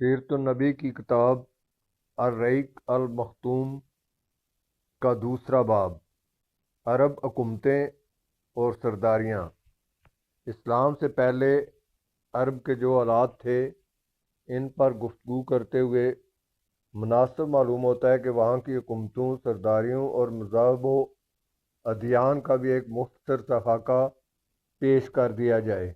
سیرت النبی کی کتاب الرحیق المختوم کا دوسرا باب، عرب حکومتیں اور سرداریاں۔ اسلام سے پہلے عرب کے جو حالات تھے ان پر گفتگو کرتے ہوئے مناسب معلوم ہوتا ہے کہ وہاں کی حکومتوں، سرداریوں اور مذاہب و ادیان کا بھی ایک مختصر سا خاکہ پیش کر دیا جائے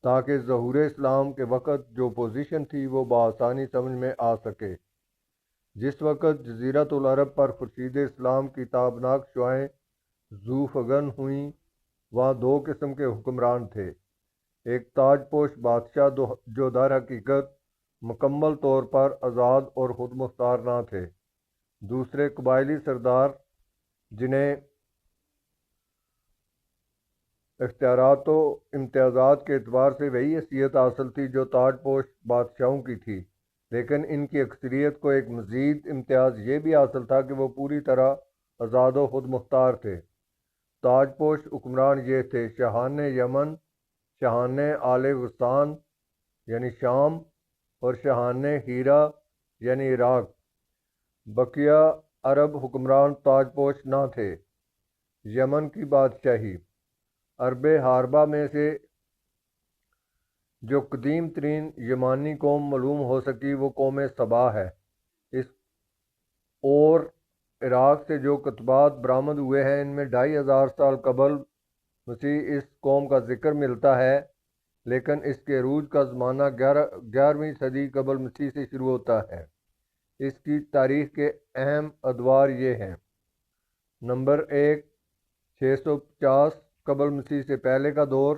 تاکہ ظہور اسلام کے وقت جو پوزیشن تھی وہ بآسانی سمجھ میں آ سکے۔ جس وقت جزیرۃ العرب پر خورشید اسلام کی تابناک شعاعیں ذو فغن ہوئیں، وہاں دو قسم کے حکمران تھے۔ ایک تاج پوش بادشاہ جو در حقیقت مکمل طور پر آزاد اور خود مختار نہ تھے، دوسرے قبائلی سردار جنہیں اختیارات و امتیازات کے اعتبار سے وہی حیثیت حاصل تھی جو تاج پوش بادشاہوں کی تھی، لیکن ان کی اکثریت کو ایک مزید امتیاز یہ بھی حاصل تھا کہ وہ پوری طرح آزاد و خود مختار تھے۔ تاج پوش حکمران یہ تھے: شاہان یمن، شاہان آل غسان یعنی شام، اور شاہان ہیرا یعنی عراق۔ بقیہ عرب حکمران تاج پوش نہ تھے۔ یمن کی بادشاہی۔ عرب حاربہ میں سے جو قدیم ترین یمانی قوم معلوم ہو سکی وہ قوم سبا ہے۔ اس اور عراق سے جو کتبات برآمد ہوئے ہیں ان میں 2500 سال قبل مسیح اس قوم کا ذکر ملتا ہے، لیکن اس کے عروج کا زمانہ 11ویں صدی قبل مسیح سے شروع ہوتا ہے۔ اس کی تاریخ کے اہم ادوار یہ ہیں: نمبر 1، 650 قبل مسیح سے پہلے کا دور۔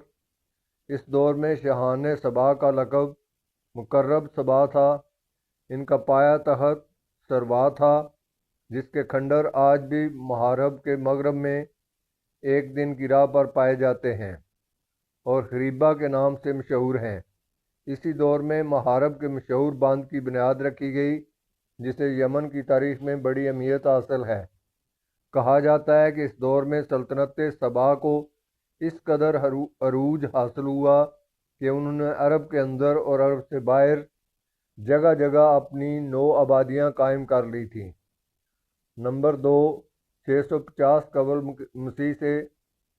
اس دور میں شاہان سبا کا لقب مقرب سبا تھا۔ ان کا پایہ تخت سروا تھا، جس کے کھنڈر آج بھی محارب کے مغرب میں ایک دن کی راہ پر پائے جاتے ہیں اور خریبہ کے نام سے مشہور ہیں۔ اسی دور میں محارب کے مشہور باندھ کی بنیاد رکھی گئی جسے یمن کی تاریخ میں بڑی اہمیت حاصل ہے۔ کہا جاتا ہے کہ اس دور میں سلطنت سبا کو اس قدر عروج حاصل ہوا کہ انہوں نے عرب کے اندر اور عرب سے باہر جگہ جگہ اپنی نو آبادیاں قائم کر لی تھیں۔ نمبر 2، 650 قبل مسیح سے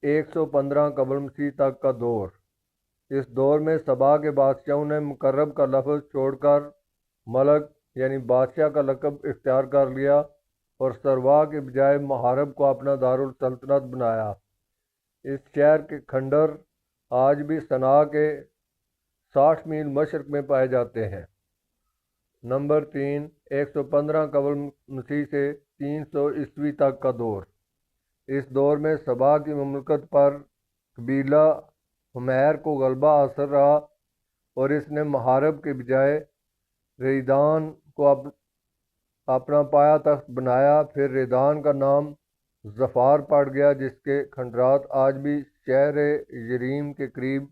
115 قبل مسیح تک کا دور۔ اس دور میں سبا کے بادشاہوں نے مقرب کا لفظ چھوڑ کر ملک یعنی بادشاہ کا لقب اختیار کر لیا اور سروا کے بجائے محارب کو اپنا دارالسلطنت بنایا۔ اس شہر کے کھنڈر آج بھی صنعاء کے 60 میل مشرق میں پائے جاتے ہیں۔ نمبر 3، 115 قبل مسیح سے 300 عیسوی تک کا دور۔ اس دور میں سبا کی مملکت پر قبیلہ حمیر کو غلبہ حاصل رہا اور اس نے محارب کے بجائے ریدان کو اپنا پایہ تخت بنایا۔ پھر ریدان کا نام ظفار پڑ گیا، جس کے کھنڈرات آج بھی شہر یریم کے قریب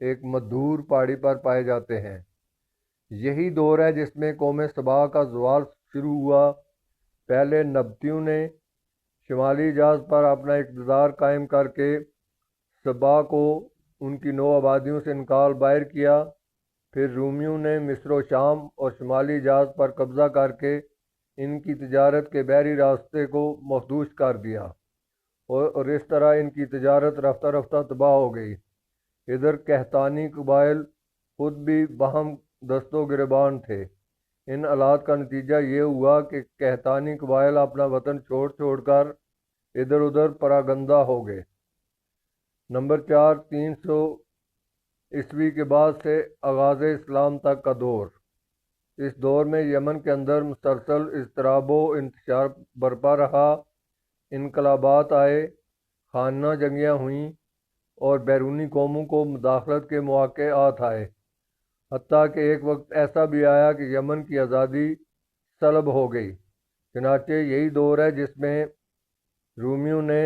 ایک مدھور پہاڑی پر پائے جاتے ہیں۔ یہی دور ہے جس میں قوم سبا کا زوال شروع ہوا۔ پہلے نبطیوں نے شمالی حجاز پر اپنا اقتدار قائم کر کے سبا کو ان کی نو آبادیوں سے نکال باہر کیا۔ پھر رومیوں نے مصر و شام اور شمالی حجاز پر قبضہ کر کے ان کی تجارت کے بحری راستے کو مخدوش کر دیا اور اس طرح ان کی تجارت رفتہ رفتہ تباہ ہو گئی۔ ادھر قحطانی قبائل خود بھی باہم دست و گریبان تھے۔ ان حالات کا نتیجہ یہ ہوا کہ قحطانی قبائل اپنا وطن چھوڑ کر ادھر ادھر پراگندہ ہو گئے۔ نمبر 4، 300 عیسوی کے بعد سے آغاز اسلام تک کا دور۔ اس دور میں یمن کے اندر مسلسل اضطراب و انتشار برپا رہا۔ انقلابات آئے، خانہ جنگیاں ہوئیں اور بیرونی قوموں کو مداخلت کے مواقعات آئے، حتیٰ کہ ایک وقت ایسا بھی آیا کہ یمن کی آزادی سلب ہو گئی۔ چنانچہ یہی دور ہے جس میں رومیوں نے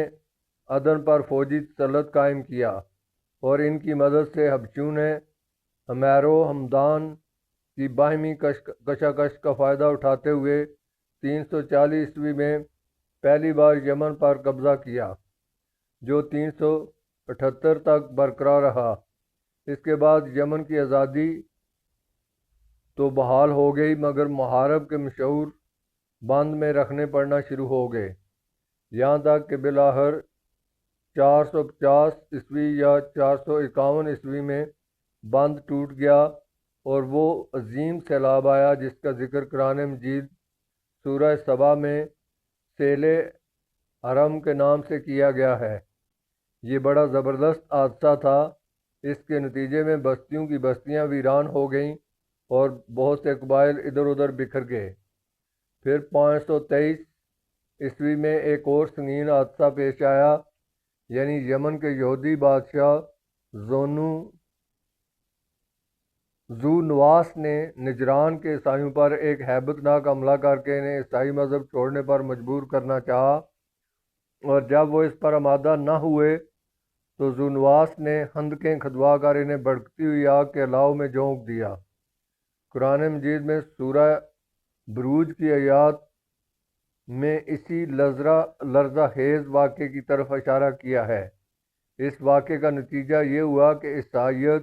عدن پر فوجی تسلط قائم کیا اور ان کی مدد سے حبشیوں نے حمیر و ہمدان کی باہمی کشاکش کا فائدہ اٹھاتے ہوئے 340 عیسوی میں پہلی بار یمن پر قبضہ کیا، جو 378 تک برقرار رہا۔ اس کے بعد یمن کی آزادی تو بحال ہو گئی، مگر محارب کے مشہور بند میں رکھنے پڑنا شروع ہو گئے، یہاں تک کہ بالآخر 450 عیسوی یا 451 عیسوی میں بند ٹوٹ گیا، اور وہ عظیم سیلاب آیا جس کا ذکر قرآن مجید سورہ سبا میں سیل ارم کے نام سے کیا گیا ہے۔ یہ بڑا زبردست حادثہ تھا، اس کے نتیجے میں بستیوں کی بستیاں ویران ہو گئیں اور بہت سے قبائل ادھر ادھر بکھر گئے۔ پھر 523 عیسوی میں ایک اور سنگین حادثہ پیش آیا، یعنی یمن کے یہودی بادشاہ ذو نواس نے نجران کے عیسائیوں پر ایک ہیبت ناک حملہ کر کے انہیں عیسائی مذہب چھوڑنے پر مجبور کرنا چاہا، اور جب وہ اس پر آمادہ نہ ہوئے تو ذو نواس نے خندقیں کھدوا کر انہیں بھڑکتی ہوئی آگ کے الاؤ میں جھونک دیا۔ قرآن مجید میں سورہ بروج کی آیات میں اسی لرزہ خیز واقعے کی طرف اشارہ کیا ہے۔ اس واقعے کا نتیجہ یہ ہوا کہ عیسائیت،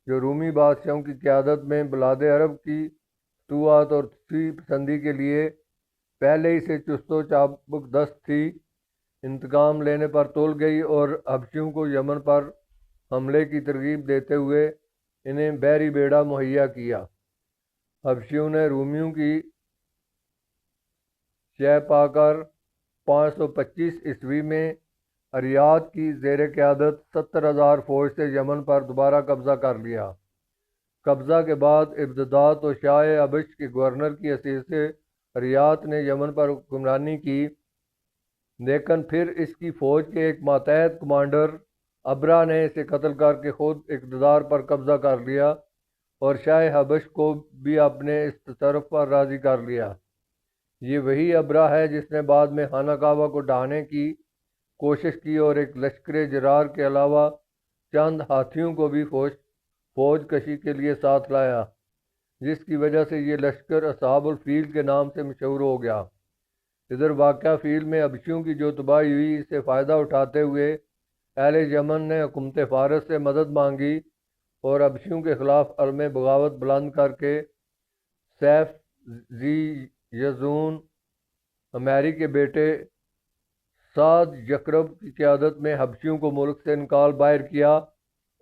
جو رومی بادشاہوں کی قیادت میں بلاد عرب کی فتوحات اور توسیع پسندی کے لیے پہلے ہی سے چست و چابک دست تھی، انتقام لینے پر تل گئی اور حبشیوں کو یمن پر حملے کی ترغیب دیتے ہوئے انہیں بحری بیڑا مہیا کیا۔ حبشیوں نے رومیوں کی شہ پا کر 525 عیسوی میں اریاد کی زیر قیادت 70,000 فوج سے یمن پر دوبارہ قبضہ کر لیا۔ قبضہ کے بعد ابتداء و شاہ حبش کے گورنر کی حیثیت سے اریاد نے یمن پر حکمرانی کی، لیکن پھر اس کی فوج کے ایک ماتحت کمانڈر ابرا نے اسے قتل کر کے خود اقتدار پر قبضہ کر لیا اور شاہ حبش کو بھی اپنے اس تصرف پر راضی کر لیا۔ یہ وہی ابرا ہے جس نے بعد میں خانہ کعبہ کو ڈھانے کی کوشش کی اور ایک لشکر جرار کے علاوہ چند ہاتھیوں کو بھی فوج کشی کے لیے ساتھ لایا، جس کی وجہ سے یہ لشکر اصحاب الفیل کے نام سے مشہور ہو گیا۔ ادھر واقعہ فیل میں حبشیوں کی جو تباہی ہوئی، اس سے فائدہ اٹھاتے ہوئے اہل یمن نے حکومت فارس سے مدد مانگی اور حبشیوں کے خلاف علم بغاوت بلند کر کے سیف ذی یزون عمیری کے بیٹے سعد یقرب کی قیادت میں حبشیوں کو ملک سے نکال باہر کیا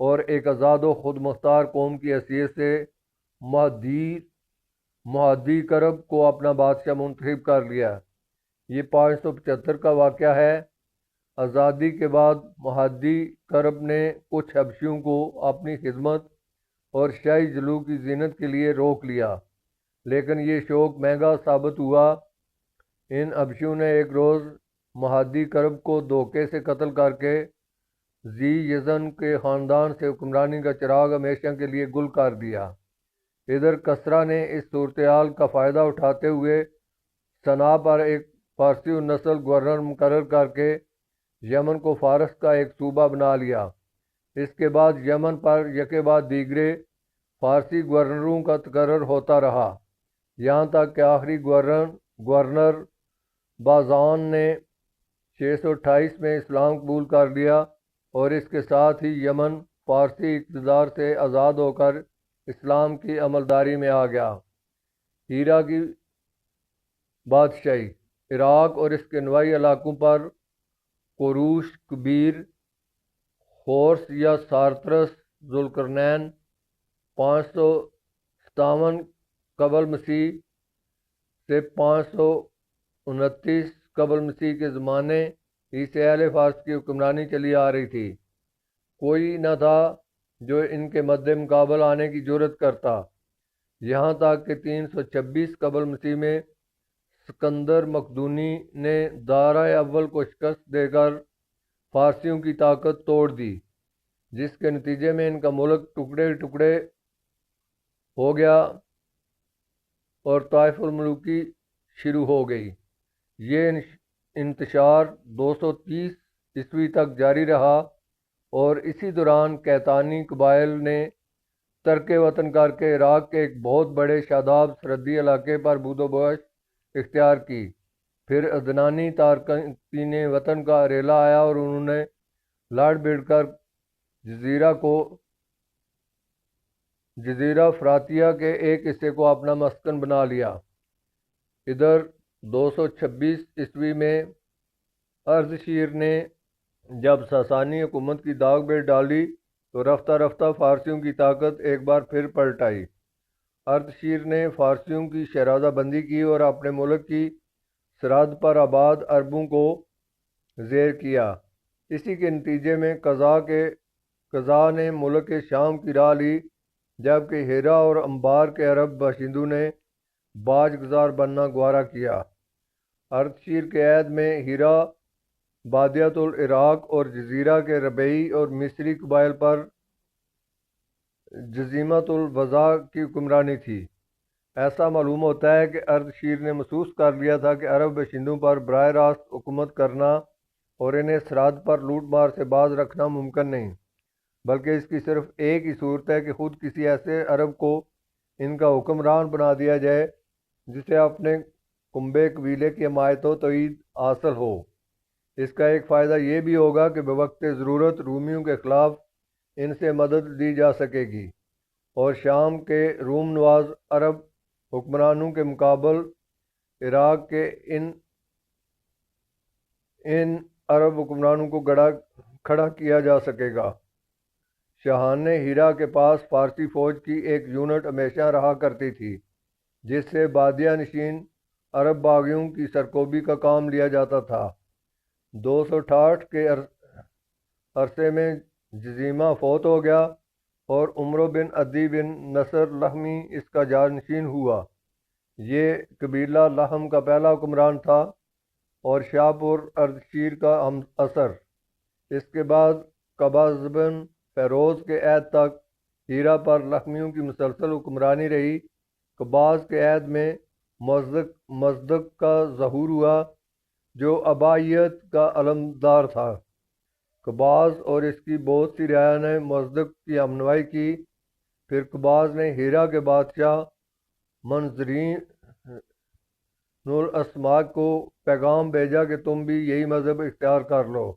اور ایک آزاد و خود مختار قوم کی حیثیت سے مہدی کرب کو اپنا بادشاہ منتخب کر لیا۔ یہ 575 کا واقعہ ہے۔ آزادی کے بعد مہدی کرب نے کچھ حبشیوں کو اپنی خدمت اور شاہی جلوہ کی زینت کے لیے روک لیا، لیکن یہ شوق مہنگا ثابت ہوا۔ ان حبشیوں نے ایک روز مہدی کرب کو دھوکے سے قتل کر کے ذی یزن کے خاندان سے حکمرانی کا چراغ ہمیشہ کے لیے گل کر دیا۔ ادھر کسرا نے اس صورتحال کا فائدہ اٹھاتے ہوئے صنعاء پر ایک فارسی النسل گورنر مقرر کر کے یمن کو فارس کا ایک صوبہ بنا لیا۔ اس کے بعد یمن پر یکے بعد دیگرے فارسی گورنروں کا تقرر ہوتا رہا، یہاں تک کہ آخری گورنر بازان نے 628 میں اسلام قبول کر لیا اور اس کے ساتھ ہی یمن فارسی اقتدار سے آزاد ہو کر اسلام کی عملداری میں آ گیا۔ ہیرا کی بادشاہی عراق اور اس کے نواحی علاقوں پر قروش کبیر، خورس یا سارترس ذوالقرنین 557 قبل مسیح سے 529 قبل مسیح کے زمانے ہی سے اہل فارس کی حکمرانی چلی آ رہی تھی۔ کوئی نہ تھا جو ان کے مد مقابل آنے کی جرأت کرتا، یہاں تک کہ 326 قبل مسیح میں سکندر مقدونی نے دارہ اول کو شکست دے کر فارسیوں کی طاقت توڑ دی، جس کے نتیجے میں ان کا ملک ٹکڑے ٹکڑے ہو گیا اور طائف الملوکی شروع ہو گئی۔ یہ انتشار 230 عیسوی تک جاری رہا اور اسی دوران کیتانی قبائل نے ترک وطن کر کے عراق کے ایک بہت بڑے شاداب سرحدی علاقے پر بود و بش اختیار کی۔ پھر عدنانی تارکین وطن کا ریلا آیا اور انہوں نے لڑ بڑھ کر جزیرہ کو جزیرہ فراتیہ کے ایک حصے کو اپنا مسکن بنا لیا۔ ادھر 226 عیسوی میں اردشیر نے جب ساسانی حکومت کی داغ بیر ڈالی تو رفتہ رفتہ فارسیوں کی طاقت ایک بار پھر پلٹ آئی۔ اردشیر نے فارسیوں کی شہزادہ بندی کی اور اپنے ملک کی سرحد پر آباد عربوں کو زیر کیا۔ اسی کے نتیجے میں قزا نے ملک شام کی راہ لی، جبکہ ہیرا اور انبار کے عرب باشندوں نے باج گزار بننا گوارا کیا۔ اردشیر کے عہد میں ہیرا بادیات العراق اور جزیرہ کے ربعی اور مصری قبائل پر جزیمت الوضع کی حکمرانی تھی۔ ایسا معلوم ہوتا ہے کہ اردشیر نے محسوس کر لیا تھا کہ عرب باشندوں پر براہ راست حکومت کرنا اور انہیں سرحد پر لوٹ مار سے باز رکھنا ممکن نہیں، بلکہ اس کی صرف ایک ہی صورت ہے کہ خود کسی ایسے عرب کو ان کا حکمران بنا دیا جائے جسے اپنے کنبے قبیلے کی حمایت و تائید حاصل ہو۔ اس کا ایک فائدہ یہ بھی ہوگا کہ بوقت ضرورت رومیوں کے خلاف ان سے مدد لی جا سکے گی، اور شام کے روم نواز عرب حکمرانوں کے مقابل عراق کے ان عرب حکمرانوں کو کھڑا کیا جا سکے گا۔ شاہان ہیرا کے پاس فارسی فوج کی ایک یونٹ ہمیشہ رہا کرتی تھی، جس سے بادیہ نشین عرب باغیوں کی سرکوبی کا کام لیا جاتا تھا۔ 268 کے عرصے میں جزیمہ فوت ہو گیا اور عمرو بن عدی بن نصر لحمی اس کا جانشین ہوا۔ یہ قبیلہ لحم کا پہلا حکمران تھا اور شاپور اردشیر کا ہم اثر۔ اس کے بعد قباز بن فیروز کے عہد تک ہیرا پر لحمیوں کی مسلسل حکمرانی رہی۔ قباز کے عہد میں مزدق کا ظہور ہوا، جو آبائیت کا علمدار تھا۔ قباز اور اس کی بہت سی رعایا نے مزدق کی ہمنوائی کی۔ پھر قباز نے ہیرا کے بادشاہ منظرین الاسماک کو پیغام بھیجا کہ تم بھی یہی مذہب اختیار کر لو۔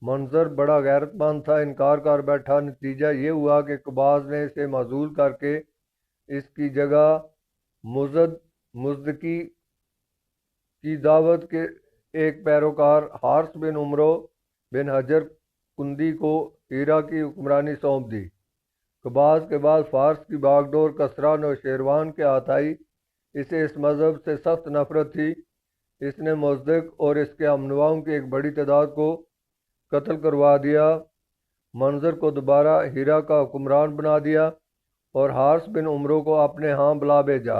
منظر بڑا غیرت مند تھا، انکار کر بیٹھا۔ نتیجہ یہ ہوا کہ قباز نے اسے معزول کر کے اس کی جگہ مزدقی کی دعوت کے ایک پیروکار حارث بن عمرو بن حجر کندی کو ہیرا کی حکمرانی سونپ دی۔ قباز کے بعد فارس کی باغ ڈور کسرا نوشیروان کے ہاتھ آئی۔ اسے اس مذہب سے سخت نفرت تھی۔ اس نے مزدق اور اس کے ہمنواؤں کی ایک بڑی تعداد کو قتل کروا دیا۔ منظر کو دوبارہ ہیرا کا حکمران بنا دیا اور حارث بن عمرو کو اپنے ہاں بلا بھیجا،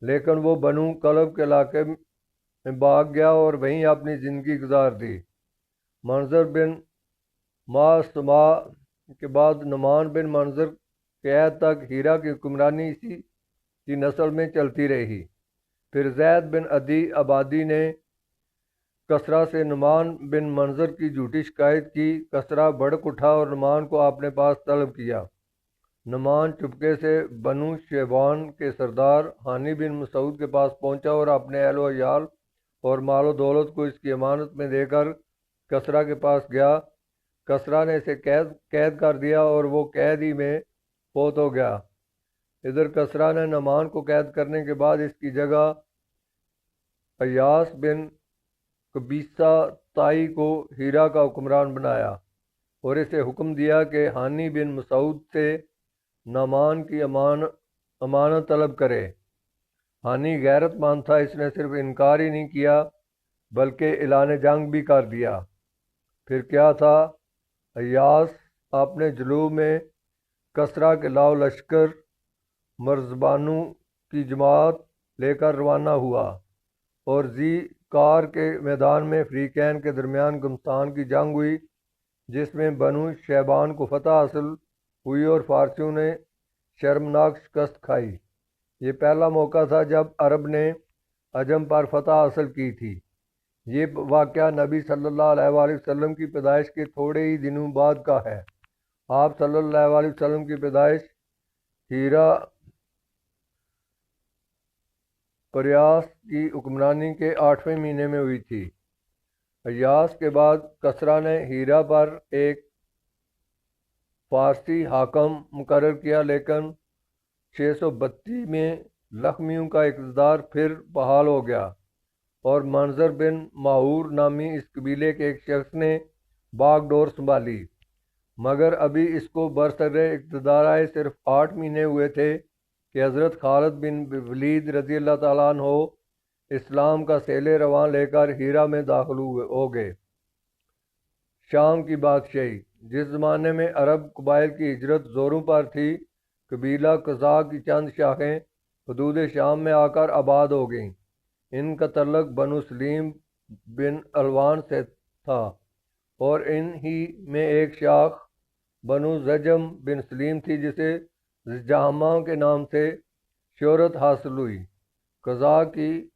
لیکن وہ بنو کلب کے علاقے میں بھاگ گیا اور وہیں اپنی زندگی گزار دی۔ منظر بن ماسما کے بعد نعمان بن منظر کے عہد تک ہیرا کی حکمرانی اسی کی نسل میں چلتی رہی۔ پھر زید بن عدی آبادی نے کسرا سے نعمان بن منظر کی جھوٹی شکایت کی۔ کسرا بھڑک اٹھا اور نعمان کو اپنے پاس طلب کیا۔ نعمان چپکے سے بنو شیبان کے سردار ہانی بن مسعود کے پاس پہنچا اور اپنے اہل و عیال اور مال و دولت کو اس کی امانت میں دے کر کسرا کے پاس گیا۔ کسرا نے اسے قید کر دیا اور وہ قید ہی میں فوت ہو گیا۔ ادھر کسرا نے نعمان کو قید کرنے کے بعد اس کی جگہ ایاس بن قبیصہ تائی کو ہیرا کا حکمران بنایا اور اسے حکم دیا کہ ہانی بن مسعود سے نعمان کی امانت طلب کرے۔ ہانی غیرت مند تھا، اس نے صرف انکار ہی نہیں کیا بلکہ اعلان جنگ بھی کر دیا۔ پھر کیا تھا، ایاس اپنے جلوہ میں کسرا کے لاؤ لشکر مرزبانوں کی جماعت لے کر روانہ ہوا اور ذی کار کے میدان میں فریقین کے درمیان گمستان کی جنگ ہوئی، جس میں بنو شیبان کو فتح حاصل ہوئی اور فارسیوں نے شرمناک شکست کھائی۔ یہ پہلا موقع تھا جب عرب نے عجم پر فتح حاصل کی تھی۔ یہ واقعہ نبی صلی اللہ علیہ وآلہ وسلم کی پیدائش کے تھوڑے ہی دنوں بعد کا ہے۔ آپ صلی اللہ علیہ وسلم کی پیدائش ہیرا پریاس کی حکمرانی کے 8ویں مہینے میں ہوئی تھی۔ ایاس کے بعد کسرا نے ہیرا پر ایک فارسی حاکم مقرر کیا، لیکن 632 میں لخمیوں کا اقتدار پھر بحال ہو گیا اور منظر بن ماہور نامی اس قبیلے کے ایک شخص نے باغ ڈور سنبھالی، مگر ابھی اس کو برسر اقتدار آئے صرف 8 مہینے ہوئے تھے کہ حضرت خالد بن ولید رضی اللہ تعالیٰ عنہ اسلام کا سیل رواں لے کر ہیرا میں داخل ہو گئے۔ شام کی بادشاہی۔ جس زمانے میں عرب قبائل کی ہجرت زوروں پر تھی، قبیلہ قزاق کی چند شاخیں حدود شام میں آ کر آباد ہو گئیں۔ ان کا تعلق بنو سلیم بن الوان سے تھا اور ان ہی میں ایک شاخ بنو زجم بن سلیم تھی جسے زجامہ کے نام سے شہرت حاصل ہوئی۔ قزاق کی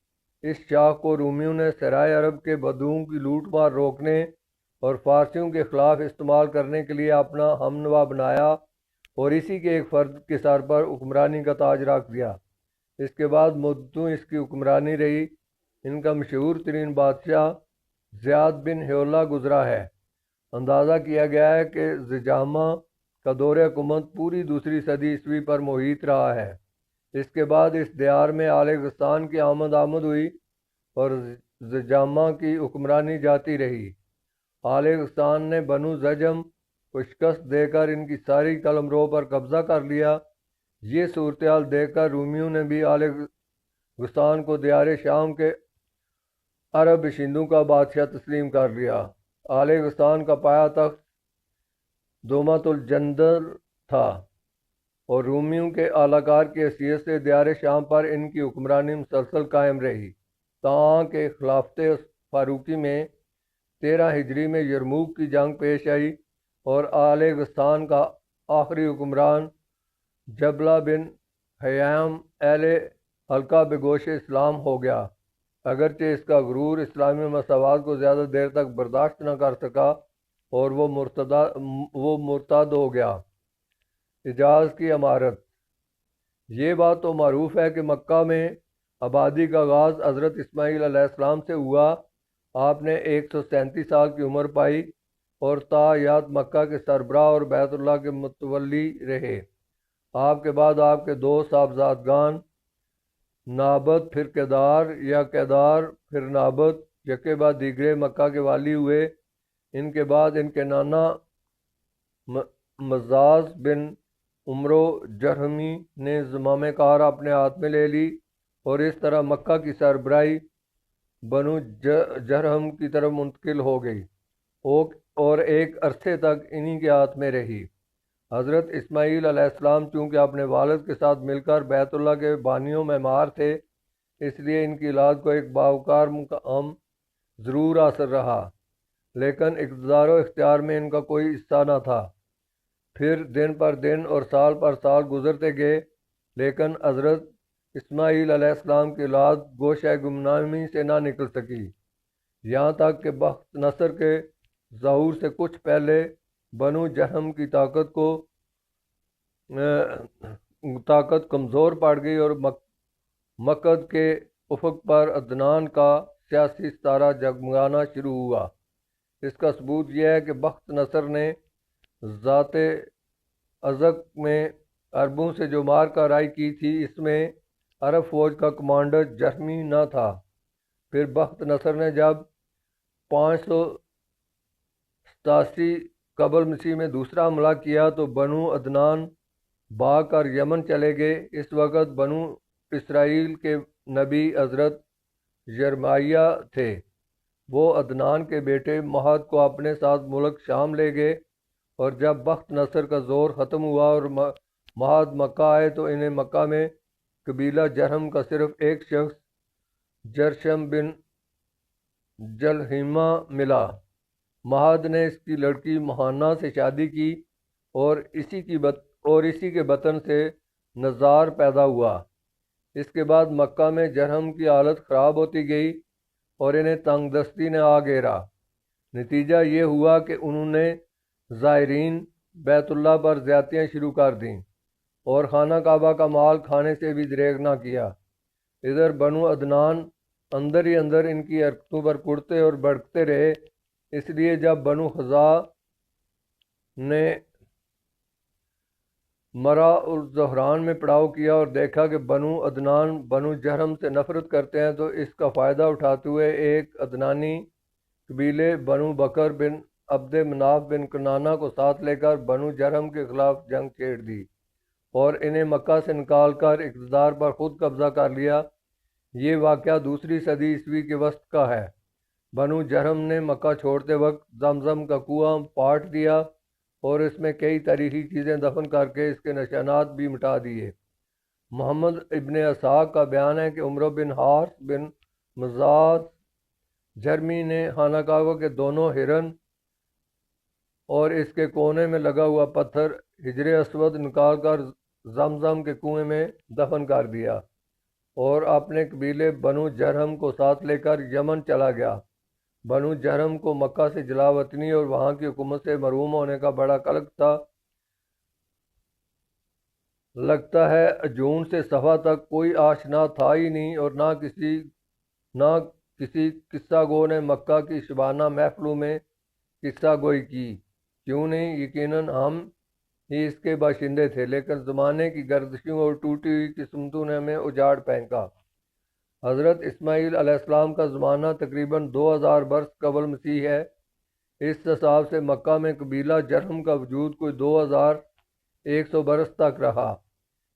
اس شاخ کو رومیوں نے سرائے عرب کے بدوؤں کی لوٹ مار روکنے اور فارسیوں کے خلاف استعمال کرنے کے لیے اپنا ہمنوا بنایا اور اسی کے ایک فرد کے سر پر حکمرانی کا تاج رکھ دیا۔ اس کے بعد مدتوں اس کی حکمرانی رہی۔ ان کا مشہور ترین بادشاہ زیاد بن حیولہ گزرا ہے۔ اندازہ کیا گیا ہے کہ زجامہ کا دور حکومت پوری دوسری صدی عیسوی پر محیط رہا ہے۔ اس کے بعد اس دیار میں آل غسان کی آمد ہوئی اور زجامہ کی حکمرانی جاتی رہی۔ آل غسان نے بنو زجم کو شکست دے کر ان کی ساری قلمرو پر قبضہ کر لیا۔ یہ صورتحال دیکھ کر رومیوں نے بھی آل غسان کو دیار شام کے عرب باشندوں کا بادشاہ تسلیم کر لیا۔ آل غسان کا پایا تخت دومت الجندل تھا اور رومیوں کے اعلی کار کی حیثیت سے دیار شام پر ان کی حکمرانی مسلسل قائم رہی، تاں کہ خلافت فاروقی میں 13 ہجری میں یرموک کی جنگ پیش آئی اور آل غسان کا آخری حکمران جبلہ بن حیام اہل حلقہ بگوش اسلام ہو گیا، اگرچہ اس کا غرور اسلامی مساوات کو زیادہ دیر تک برداشت نہ کر سکا اور وہ مرتد ہو گیا۔ حجاز کی عمارت۔ یہ بات تو معروف ہے کہ مکہ میں آبادی کا آغاز حضرت اسماعیل علیہ السلام سے ہوا۔ آپ نے 137 سال کی عمر پائی اور تا حیات مکہ کے سربراہ اور بیت اللہ کے متولی رہے۔ آپ کے بعد آپ کے 2 صاحبزادگان نابد پھر کیدار یا کیدار پھر نابد یکے بعد دیگرے مکہ کے والی ہوئے۔ ان کے بعد ان کے نانا مزاز بن عمرو جرہمی نے زمام کار اپنے ہاتھ میں لے لی اور اس طرح مکہ کی سربراہی بنو جرہم کی طرف منتقل ہو گئی اور ایک عرصے تک انہی کے ہاتھ میں رہی۔ حضرت اسماعیل علیہ السلام چونکہ اپنے والد کے ساتھ مل کر بیت اللہ کے بانیوں میں مار تھے، اس لیے ان کی اولاد کو ایک باوقار مقام ضرور حاصل رہا، لیکن اقتدار و اختیار میں ان کا کوئی حصہ نہ تھا۔ پھر دن پر دن اور سال پر سال گزرتے گئے، لیکن حضرت اسماعیل علیہ السلام کی اولاد گوشہ گمنامی سے نہ نکل سکی، یہاں تک کہ بخت نصر کے ظہور سے کچھ پہلے بنو جرہم کی طاقت کمزور پڑ گئی اور مکد کے افق پر عدنان کا سیاسی ستارہ جگمگانا شروع ہوا۔ اس کا ثبوت یہ ہے کہ بخت نصر نے ذات ازق میں عربوں سے جو مار کا رائی کی تھی، اس میں عرب فوج کا کمانڈر جرہمی نہ تھا۔ پھر بخت نصر نے جب 587 قبل مسیح میں دوسرا حملہ کیا تو بنو عدنان بھاگ کر یمن چلے گئے۔ اس وقت بنو اسرائیل کے نبی حضرت یرمیہ تھے۔ وہ عدنان کے بیٹے مہد کو اپنے ساتھ ملک شام لے گئے، اور جب بخت نصر کا زور ختم ہوا اور مہد مکہ آئے تو انہیں مکہ میں قبیلہ جرہم کا صرف ایک شخص جرشم بن جلحیمہ ملا۔ مہد نے اس کی لڑکی مہانہ سے شادی کی اور اسی کے بطن سے نزار پیدا ہوا۔ اس کے بعد مکہ میں جرہم کی حالت خراب ہوتی گئی اور انہیں تنگ دستی نے آ گھیرا۔ نتیجہ یہ ہوا کہ انہوں نے زائرین بیت اللہ پر زیادتیاں شروع کر دیں اور خانہ کعبہ کا مال کھانے سے بھی دریغ نہ کیا۔ ادھر بنو عدنان اندر ہی اندر ان کی حرکتوں پر کڑتے اور بھڑکتے رہے۔ اس لیے جب بنو خزاع نے مرا الزہران میں پڑاؤ کیا اور دیکھا کہ بنو عدنان بنو جہرم سے نفرت کرتے ہیں، تو اس کا فائدہ اٹھاتے ہوئے ایک عدنانی قبیلے بنو بکر بن عبد مناف بن کنانہ کو ساتھ لے کر بنو جہرم کے خلاف جنگ چھیڑ دی اور انہیں مکہ سے نکال کر اقتدار پر خود قبضہ کر لیا۔ یہ واقعہ دوسری صدی عیسوی کے وسط کا ہے۔ بنو جہرم نے مکہ چھوڑتے وقت زمزم کا کنواں پاٹ دیا اور اس میں کئی تاریخی چیزیں دفن کر کے اس کے نشانات بھی مٹا دیے۔ محمد ابن اسحاق کا بیان ہے کہ عمرو بن حارث بن مزاج جرمی نے خانہ کعبہ کے دونوں ہرن اور اس کے کونے میں لگا ہوا پتھر حجر اسود نکال کر زمزم کے کنویں میں دفن کر دیا اور اپنے قبیلے بنو جہرم کو ساتھ لے کر یمن چلا گیا۔ بنو جہرم کو مکہ سے جلا وطنی اور وہاں کی حکومت سے محروم ہونے کا بڑا قلق تھا۔ لگتا ہے جون سے صفا تک کوئی آشنا تھا ہی نہیں اور نہ کسی قصہ گو نے مکہ کی شبانہ محفلوں میں قصہ گوئی کی۔ کیوں نہیں؟ یقیناً ہم ہی اس کے باشندے تھے، لیکن زمانے کی گردشوں اور ٹوٹی ہوئی قسمتوں نے ہمیں اجاڑ پھینکا۔ حضرت اسماعیل علیہ السلام کا زمانہ تقریباً 2000 برس قبل مسیح ہے۔ اس حساب سے مکہ میں قبیلہ جرہم کا وجود کوئی 2100 برس تک رہا۔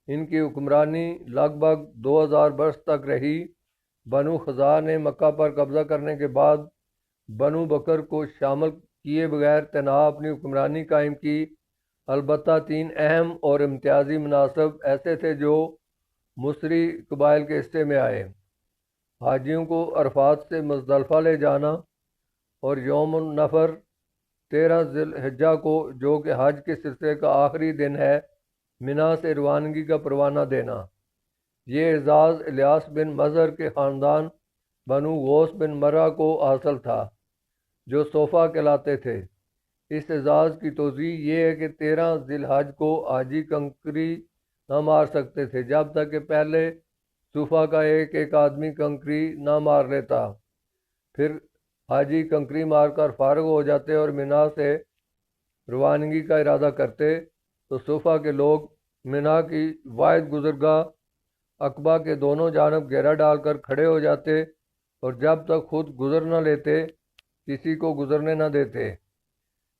ان کی حکمرانی لگ بھگ 2000 برس تک رہی۔ بنو خزاع نے مکہ پر قبضہ کرنے کے بعد بنو بکر کو شامل کیے بغیر تنہا اپنی حکمرانی قائم کی۔ البتہ 3 اہم اور امتیازی مناصب ایسے تھے جو مصری قبائل کے حصے میں آئے۔ حاجیوں کو عرفات سے مزدلفہ لے جانا اور یوم النفر 13 ذی الحجہ کو، جو کہ حج کے سلسلے کا آخری دن ہے، منا سے روانگی کا پروانہ دینا۔ یہ اعزاز الیاس بن مظہر کے خاندان بنو غوث بن مرہ کو حاصل تھا، جو صوفہ کہلاتے تھے۔ اس اعزاز کی توضیح یہ ہے کہ 13 ذی الحج کو حاجی کنکری نہ مار سکتے تھے جب تک کہ پہلے صوفہ کا ایک آدمی کنکری نہ مار لیتا۔ پھر حاجی کنکری مار کر فارغ ہو جاتے اور منا سے روانگی کا ارادہ کرتے، تو صوفہ کے لوگ منا کی واحد گزرگاہ عقبہ کے دونوں جانب گھیرا ڈال کر کھڑے ہو جاتے اور جب تک خود گزر نہ لیتے کسی کو گزرنے نہ دیتے۔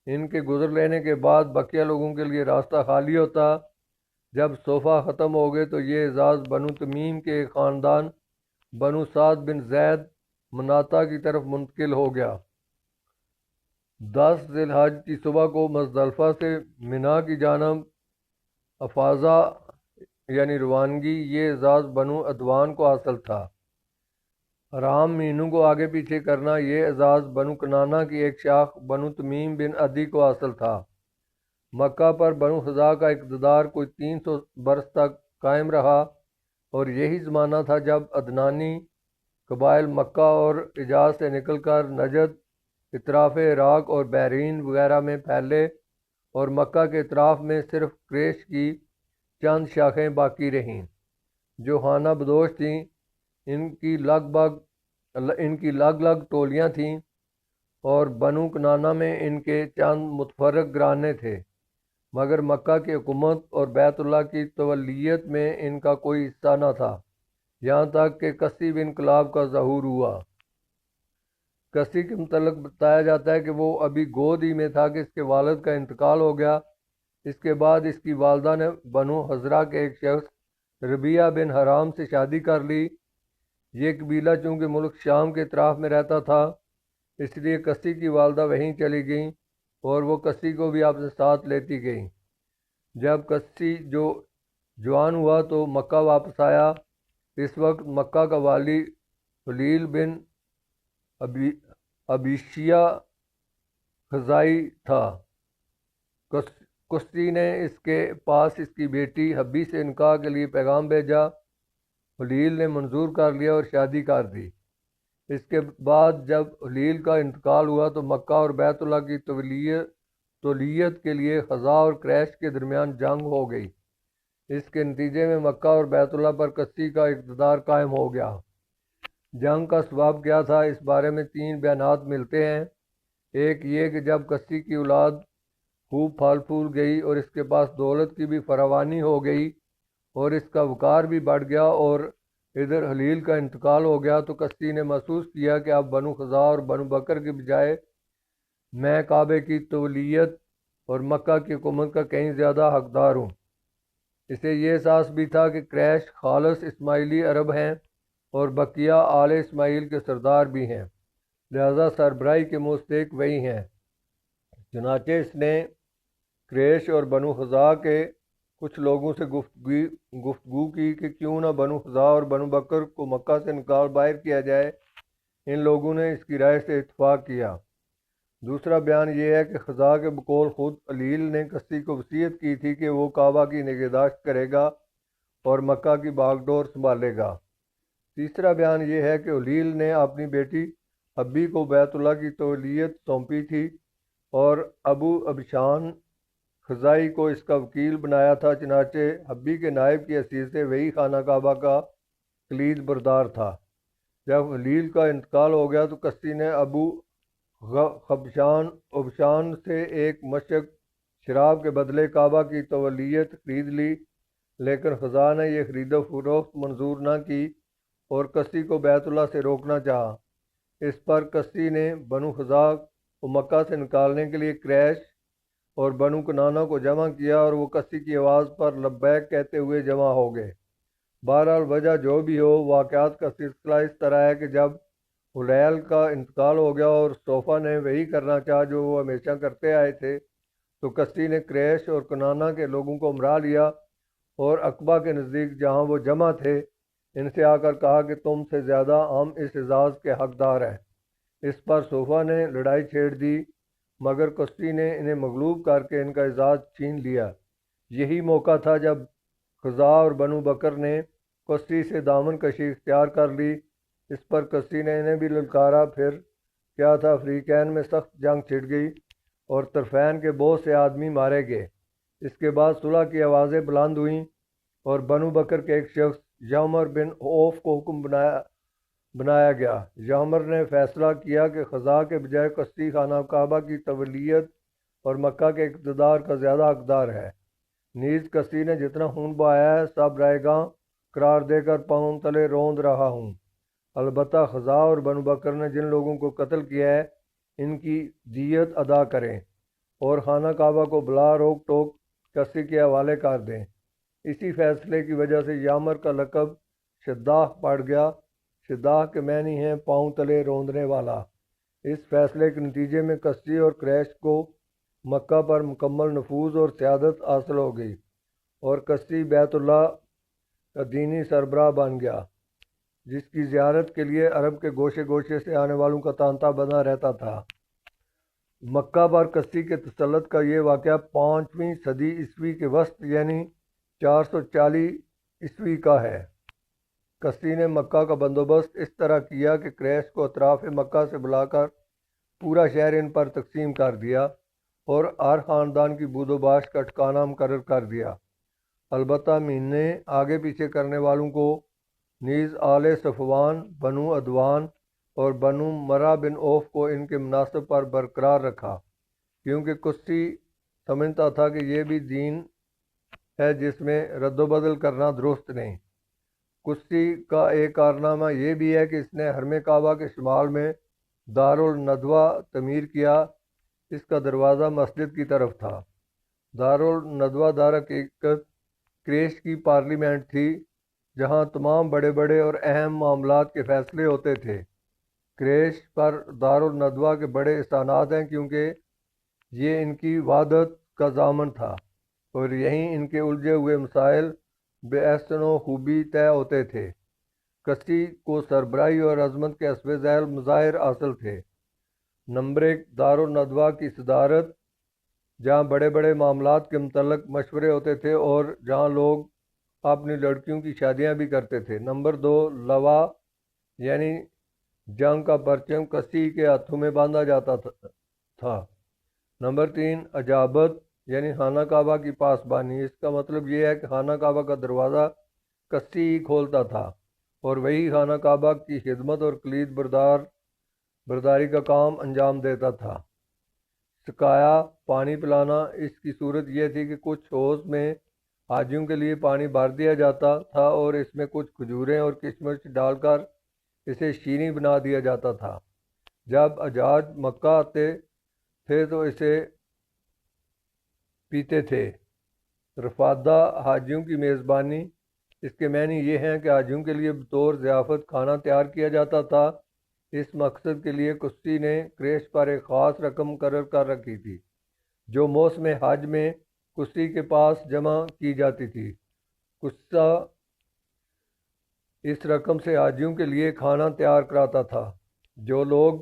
ان کے گزر لینے کے بعد بقیہ لوگوں کے لیے راستہ خالی ہوتا۔ جب صوفہ ختم ہو گئے تو یہ اعزاز بنو تمیم کے ایک خاندان بنو سعد بن زید مناتا کی طرف منتقل ہو گیا۔ 10 ذی الحج کی صبح کو مزدلفہ سے منا کی جانب افاظہ یعنی روانگی، یہ اعزاز بنو عدوان کو حاصل تھا۔ حرام مینوں کو آگے پیچھے کرنا، یہ اعزاز بنو کنانہ کی ایک شاخ بنو تمیم بن عدی کو حاصل تھا۔ مکہ پر بنو خزاع کا اقتدار کوئی 300 برس تک قائم رہا اور یہی زمانہ تھا جب عدنانی قبائل مکہ اور حجاز سے نکل کر نجد، اطراف عراق اور بحرین وغیرہ میں پھیلے اور مکہ کے اطراف میں صرف قریش کی چند شاخیں باقی رہیں جو خانہ بدوش تھیں۔ ان کی لگ لگ ٹولیاں تھیں اور بنو کنانہ میں ان کے چند متفرق گھرانے تھے، مگر مکہ کی حکومت اور بیت اللہ کی تولیت میں ان کا کوئی حصہ نہ تھا، یہاں تک کہ کسی بھی انقلاب کا ظہور ہوا۔ کسی کے متعلق بتایا جاتا ہے کہ وہ ابھی گود ہی میں تھا کہ اس کے والد کا انتقال ہو گیا۔ اس کے بعد اس کی والدہ نے بنو حضرہ کے ایک شخص ربیعہ بن حرام سے شادی کر لی۔ یہ قبیلہ چونکہ ملک شام کے اطراف میں رہتا تھا، اس لیے کسی کی والدہ وہیں چلی گئیں اور وہ کسی کو بھی اپنے ساتھ لیتی گئیں۔ جب کسی جوان ہوا تو مکہ واپس آیا۔ اس وقت مکہ کا والی حلیل بن ابیشیہ خزاعی تھا۔ کسی نے اس کے پاس اس کی بیٹی حبی سے نکاح کے لیے پیغام بھیجا۔ حلیل نے منظور کر لیا اور شادی کر دی۔ اس کے بعد جب حلیل کا انتقال ہوا تو مکہ اور بیت اللہ کی تولیت کے لیے خزاع اور قریش کے درمیان جنگ ہو گئی۔ اس کے نتیجے میں مکہ اور بیت اللہ پر کسی کا اقتدار قائم ہو گیا۔ جنگ کا سبب کیا تھا؟ اس بارے میں 3 بیانات ملتے ہیں۔ ایک یہ کہ جب کسی کی اولاد خوب پھل پھول گئی اور اس کے پاس دولت کی بھی فراوانی ہو گئی اور اس کا وقار بھی بڑھ گیا، اور ادھر حلیل کا انتقال ہو گیا، تو کسی نے محسوس کیا کہ اب بنو خزاع اور بنو بکر کے بجائے میں کعبے کی تولیت اور مکہ کی حکومت کا کہیں زیادہ حقدار ہوں۔ اسے یہ احساس بھی تھا کہ قریش خالص اسماعیلی عرب ہیں اور بقیہ آل اسماعیل کے سردار بھی ہیں، لہذا سربراہی کے مستحق وہی ہیں۔ چنانچہ اس نے قریش اور بنو خزاع کے کچھ لوگوں سے گفتگو کی کہ کیوں نہ بنو خزاع اور بنو بکر کو مکہ سے نکال باہر کیا جائے۔ ان لوگوں نے اس کی رائے سے اتفاق کیا۔ دوسرا بیان یہ ہے کہ خزاع کے بقول خود حلیل نے کسی کو وصیت کی تھی کہ وہ کعبہ کی نگہداشت کرے گا اور مکہ کی باغ ڈور سنبھالے گا۔ تیسرا بیان یہ ہے کہ حلیل نے اپنی بیٹی حبی کو بیت اللہ کی تولیت سونپی تھی اور ابو ابشان خزاعی کو اس کا وکیل بنایا تھا، چنانچہ حبی کے نائب کی حیثیت سے وہی خانہ کعبہ کا کلید بردار تھا۔ جب حلیل کا انتقال ہو گیا تو کسی نے ابو ابشان سے ایک مشق شراب کے بدلے کعبہ کی تولیت خرید لی، لیکن خزاع نے یہ خرید و فروخت منظور نہ کی اور کسی کو بیت اللہ سے روکنا چاہا۔ اس پر کسی نے بنو خزاع کو مکہ سے نکالنے کے لیے قریش اور بنو کنانہ کو جمع کیا اور وہ کسی کی آواز پر لبیک کہتے ہوئے جمع ہو گئے۔ بہرحال وجہ جو بھی ہو، واقعات کا سلسلہ اس طرح ہے کہ جب حلیل کا انتقال ہو گیا اور صوفہ نے وہی کرنا چاہا جو وہ ہمیشہ کرتے آئے تھے، تو کسی نے قریش اور کنانہ کے لوگوں کو امرا لیا اور عقبہ کے نزدیک جہاں وہ جمع تھے ان سے آ کر کہا کہ تم سے زیادہ ہم اس اعزاز کے حقدار ہیں۔ اس پر صوفہ نے لڑائی چھیڑ دی، مگر کسی نے انہیں مغلوب کر کے ان کا اعزاز چھین لیا۔ یہی موقع تھا جب خزاع اور بنو بکر نے کسی سے دامن کشی اختیار کر لی۔ اس پر کسی نے انہیں بھی للکارا، پھر کیا تھا فریقین میں سخت جنگ چھڑ گئی اور طرفین کے بہت سے آدمی مارے گئے۔ اس کے بعد صلح کی آوازیں بلند ہوئیں اور بنو بکر کے ایک شخص یعمر بن عوف کو حکم بنایا گیا۔ یعمر نے فیصلہ کیا کہ خزاع کے بجائے کسی خانہ کعبہ کی تولیت اور مکہ کے اقتدار کا زیادہ حقدار ہے۔ نیز کسی نے جتنا خون بہایا ہے سب رائے گاں قرار دے کر پاؤں تلے روند رہا ہوں۔ البتہ خزاع اور بنو بکر نے جن لوگوں کو قتل کیا ہے ان کی دیت ادا کریں اور خانہ کعبہ کو بلا روک ٹوک کسی کے حوالے کر دیں۔ اسی فیصلے کی وجہ سے یامر کا لقب شداح پڑ گیا۔ شداح کے معنی ہیں پاؤں تلے روندنے والا۔ اس فیصلے کے نتیجے میں کسی اور قریش کو مکہ پر مکمل نفوذ اور سیادت حاصل ہو گئی اور کسی بیت اللہ کا دینی سربراہ بن گیا، جس کی زیارت کے لیے عرب کے گوشے گوشے سے آنے والوں کا تانتا بنا رہتا تھا۔ مکہ پر کسی کے تسلط کا یہ واقعہ 5ویں صدی عیسوی کے وسط یعنی 440 عیسوی کا ہے۔ کسی نے مکہ کا بندوبست اس طرح کیا کہ قریش کو اطراف مکہ سے بلا کر پورا شہر ان پر تقسیم کر دیا اور ہر خاندان کی بود و باش کا ٹھکانہ مقرر کر دیا۔ البتہ مہینے آگے پیچھے کرنے والوں کو نیز آل صفوان، بنو عدوان اور بنو مرہ بن عوف کو ان کے مناصب پر برقرار رکھا، کیونکہ کسی سمجھتا تھا کہ یہ بھی دین ہے جس میں رد و بدل کرنا درست نہیں۔ کسی کا ایک کارنامہ یہ بھی ہے کہ اس نے حرم کعبہ کے شمال میں دارالندوہ تعمیر کیا۔ اس کا دروازہ مسجد کی طرف تھا۔ دارالندوہ در حقیقت قریش کی پارلیمنٹ تھی، جہاں تمام بڑے بڑے اور اہم معاملات کے فیصلے ہوتے تھے۔ قریش پر دارالندوہ کے بڑے احسانات ہیں کیونکہ یہ ان کی وحدت کا ضامن تھا اور یہیں ان کے الجھے ہوئے مسائل بے احسن و خوبی طے ہوتے تھے۔ کسی کو سربراہی اور عظمت کے حسب ذیل مظاہر حاصل تھے۔ نمبر 1 دارالندوہ کی صدارت، جہاں بڑے بڑے معاملات کے متعلق مشورے ہوتے تھے اور جہاں لوگ اپنی لڑکیوں کی شادیاں بھی کرتے تھے۔ نمبر 2 لوا یعنی جنگ کا پرچم کسی کے ہاتھوں میں باندھا جاتا تھا۔ نمبر 3 عجابت یعنی خانہ کعبہ کی پاسبانی۔ اس کا مطلب یہ ہے کہ خانہ کعبہ کا دروازہ کسی ہی کھولتا تھا اور وہی خانہ کعبہ کی خدمت اور کلید برداری کا کام انجام دیتا تھا۔ سکایا پانی پلانا۔ اس کی صورت یہ تھی کہ کچھ حوض میں حاجیوں کے لیے پانی بھر دیا جاتا تھا اور اس میں کچھ کھجوریں اور کشمش ڈال کر اسے شیریں بنا دیا جاتا تھا۔ جب حجاج مکہ آتے تھے تو اسے پیتے تھے۔ رفادہ حاجیوں کی میزبانی، اس کے معنی یہ ہیں کہ حاجیوں کے لیے بطور ضیافت کھانا تیار کیا جاتا تھا۔ اس مقصد کے لیے کشتی نے کریش پر ایک خاص رقم مقرر کر رکھی تھی جو موسم حج میں کشتی کے پاس جمع کی جاتی تھی۔ کشتی اس رقم سے حاجیوں کے لیے کھانا تیار کراتا تھا۔ جو لوگ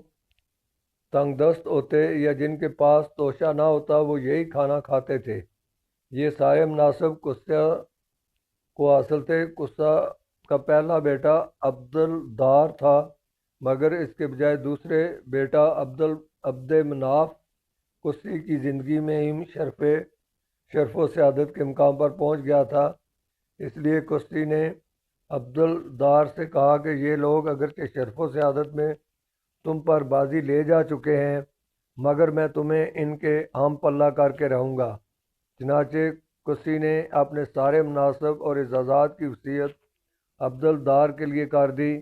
تنگ دست ہوتے یا جن کے پاس توشہ نہ ہوتا وہ یہی کھانا کھاتے تھے۔ یہ سارے مناصب کشتی کو حاصل تھے۔ کشتی کا پہلا بیٹا عبدالدار تھا، مگر اس کے بجائے دوسرے بیٹا عبد مناف کشتی کی زندگی میں ہی شرف و سعادت کے مقام پر پہنچ گیا تھا۔ اس لیے کشتی نے عبدالدار سے کہا کہ یہ لوگ اگرچہ شرف و سعادت میں تم پر بازی لے جا چکے ہیں، مگر میں تمہیں ان کے ہم پلہ کر کے رہوں گا۔ چنانچہ کشتی نے اپنے سارے مناصب اور اعزازات کی وصیت عبدالدار کے لیے کر دی،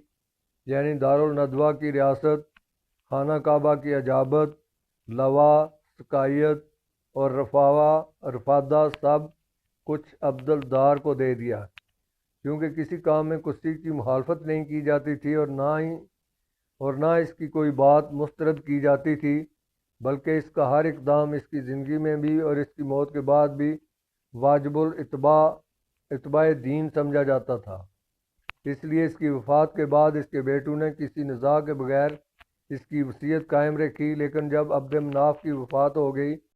یعنی دارالندوہ کی ریاست، خانہ کعبہ کی اجابت، لوا، سقائیت اور رفادہ سب کچھ عبدالدار کو دے دیا۔ کیونکہ کسی کام میں کشتی کی مخالفت نہیں کی جاتی تھی اور نہ اس کی کوئی بات مسترد کی جاتی تھی، بلکہ اس کا ہر اقدام اس کی زندگی میں بھی اور اس کی موت کے بعد بھی واجب اتباع دین سمجھا جاتا تھا۔ اس لیے اس کی وفات کے بعد اس کے بیٹوں نے کسی نزاع کے بغیر اس کی وصیت قائم رکھی، لیکن جب عبد مناف کی وفات ہو گئی